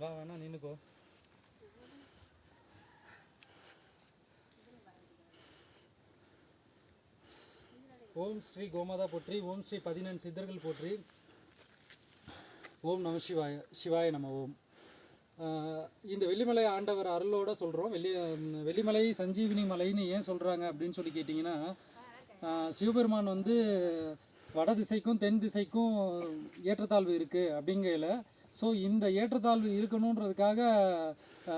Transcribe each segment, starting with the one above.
வா வேணா நின்னுக்கோ. ஓம் ஸ்ரீ கோமாதா போற்றி, ஓம் ஸ்ரீ 14 சித்தர்கள் போற்றி, ஓம் நம சிவாய. சிவாய நம ஓம். இந்த வெள்ளிமலை ஆண்டவர் அருளோட சொல்கிறோம். வெள்ளிமலை சஞ்சீவினி மலைன்னு ஏன் சொல்கிறாங்க அப்படின்னு சொல்லி கேட்டிங்கன்னா, சிவபெருமான் வந்து வட திசைக்கும் தென் திசைக்கும் ஏற்றத்தாழ்வு இருக்குது அப்படிங்கையில், ஸோ இந்த ஏற்றத்தாழ்வு இருக்கணுன்றதுக்காக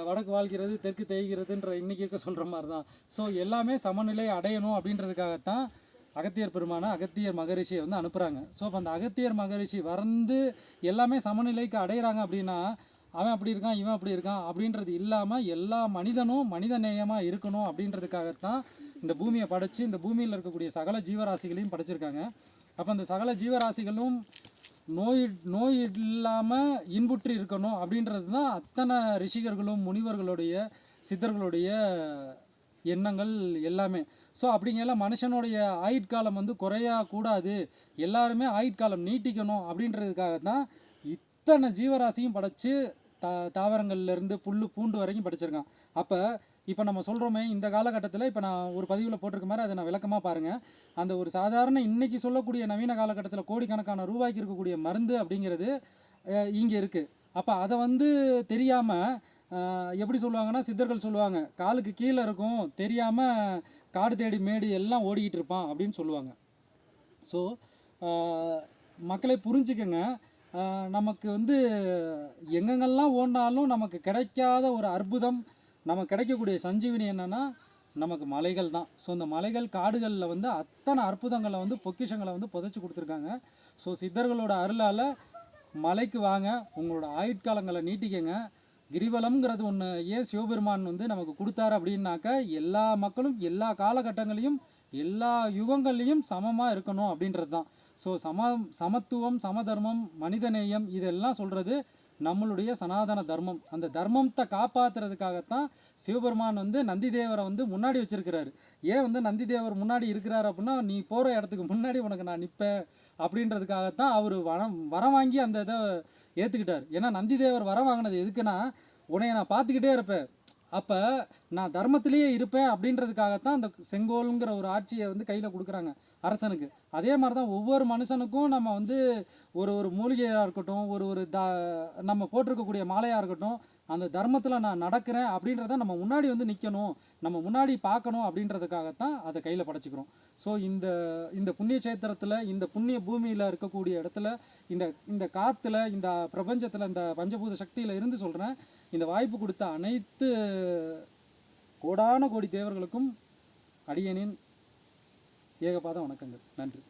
வடக்கு வாழ்கிறது தெற்கு தேய்கிறதுன்ற இன்றைக்கி இருக்க சொல்கிற மாதிரி தான். ஸோ எல்லாமே சமநிலை அடையணும் அப்படின்றதுக்காகத்தான் அகத்தியர் பெருமான அகத்தியர் மகரிஷியை வந்து அனுப்புகிறாங்க. ஸோ அப்போ அந்த அகத்தியர் மகரிஷி வந்து எல்லாமே சமநிலைக்கு அடைகிறாங்க அப்படின்னா, அவன் அப்படி இருக்கான் இவன் அப்படி இருக்கான் அப்படின்றது இல்லாமல் எல்லா மனிதனும் மனித நேயமாக இருக்கணும் அப்படின்றதுக்காகத்தான் இந்த பூமியை படைச்சு இந்த பூமியில் இருக்கக்கூடிய சகல ஜீவராசிகளையும் படைச்சிருக்காங்க. அப்போ அந்த சகல ஜீவராசிகளும் நோய் இல்லாமல் இன்புற்று இருக்கணும் அப்படின்றது தான் அத்தனை ரிஷிகர்களும் முனிவர்களுடைய சித்தர்களுடைய எண்ணங்கள் எல்லாமே. ஸோ அப்படிங்கெல்லாம் மனுஷனுடைய ஆயுட்காலம் வந்து குறையக்கூடாது, எல்லாருமே ஆயுட்காலம் நீட்டிக்கணும் அப்படின்றதுக்காக தான் இத்தனை ஜீவராசியும் படைச்சு தாவரங்கள்லேருந்து புல் பூண்டு வரைக்கும் படிச்சிருக்கான். அப்போ இப்போ நம்ம சொல்கிறோமே இந்த காலகட்டத்தில், இப்போ நான் ஒரு பதிவில் போட்டிருக்க மாதிரி அதை நான் விளக்கமாக பாருங்கள். அந்த ஒரு சாதாரண இன்றைக்கி சொல்லக்கூடிய நவீன காலகட்டத்தில் கோடிக்கணக்கான ரூபாய்க்கு இருக்கக்கூடிய மருந்து அப்படிங்கிறது இங்கே இருக்குது. அப்போ அதை வந்து தெரியாமல் எப்படி சொல்லுவாங்கன்னா, சித்தர்கள் சொல்லுவாங்க, காலுக்கு கீழே இருக்கும் தெரியாமல் காடு தேடி மேடு எல்லாம் ஓடிக்கிட்டு இருப்பான் அப்படின்னு சொல்லுவாங்க. ஸோ மக்களை புரிஞ்சுக்கங்க, நமக்கு வந்து எங்கெங்கெல்லாம் ஓடினாலும் நமக்கு கிடைக்காத ஒரு அற்புதம், நமக்கு கிடைக்கக்கூடிய சஞ்சீவினி என்னென்னா நமக்கு மலைகள் தான். ஸோ இந்த மலைகள் காடுகளில் வந்து அத்தனை அற்புதங்களை வந்து பொக்கிஷங்களை வந்து புதைச்சி கொடுத்துருக்காங்க. ஸோ சித்தர்களோட அருளால் மலைக்கு வாங்க, உங்களோட ஆயுட்காலங்களை நீட்டிக்கங்க. கிரிவலம்ங்கிறது ஒன்று ஏன் சிவபெருமான் வந்து நமக்கு கொடுத்தாரு அப்படின்னாக்க, எல்லா மக்களும் எல்லா காலகட்டங்களையும் எல்லா யுகங்கள்லேயும் சமமாக இருக்கணும் அப்படின்றது தான். ஸோ சமத்துவம் சமதர்மம் மனிதநேயம் இதெல்லாம் சொல்கிறது நம்மளுடைய சனாதன தர்மம். அந்த தர்மத்தை காப்பாற்றுறதுக்காகத்தான் சிவபெருமான் வந்து நந்தி தேவரை வந்து முன்னாடி வச்சிருக்கிறாரு. ஏன் வந்து நந்தி தேவர் முன்னாடி இருக்கிறாரு அப்படின்னா, நீ போகிற இடத்துக்கு முன்னாடி உனக்கு நான் நிற்பேன் அப்படின்றதுக்காகத்தான் அவர் வரம் வாங்கி அந்த இதை ஏற்றுக்கிட்டார். ஏன்னா நந்தி தேவர் வரம் வாங்கினது எதுக்குன்னா, உன்னைய நான் பார்த்துக்கிட்டே இருப்பேன், அப்போ நான் தர்மத்திலேயே இருப்பேன் அப்படின்றதுக்காகத்தான் அந்த செங்கோலுங்கிற ஒரு ஆட்சியை வந்து கையில் கொடுக்குறாங்க அரசனுக்கு. அதே மாதிரி தான் ஒவ்வொரு மனுஷனுக்கும் நம்ம வந்து ஒரு மூலிகையாக இருக்கட்டும், நம்ம போட்டிருக்கக்கூடிய மாலையாக இருக்கட்டும், அந்த தர்மத்தில் நான் நடக்கிறேன் அப்படின்றத நம்ம முன்னாடி வந்து நிற்கணும், நம்ம முன்னாடி பார்க்கணும் அப்படின்றதுக்காகத்தான் அதை கையில் படைச்சிக்கிறோம். ஸோ இந்த புண்ணிய கஷேத்திரத்தில், இந்த புண்ணிய பூமியில் இருக்கக்கூடிய இடத்துல, இந்த காற்றுல, இந்த பிரபஞ்சத்தில், இந்த பஞ்சபூத சக்தியில் இருந்து சொல்கிறேன், இந்த வாய்ப்பு கொடுத்த அனைத்து கோடான கோடி தேவர்களுக்கும் அடியனின் ஏகபாத வணக்கங்கள். நன்றி.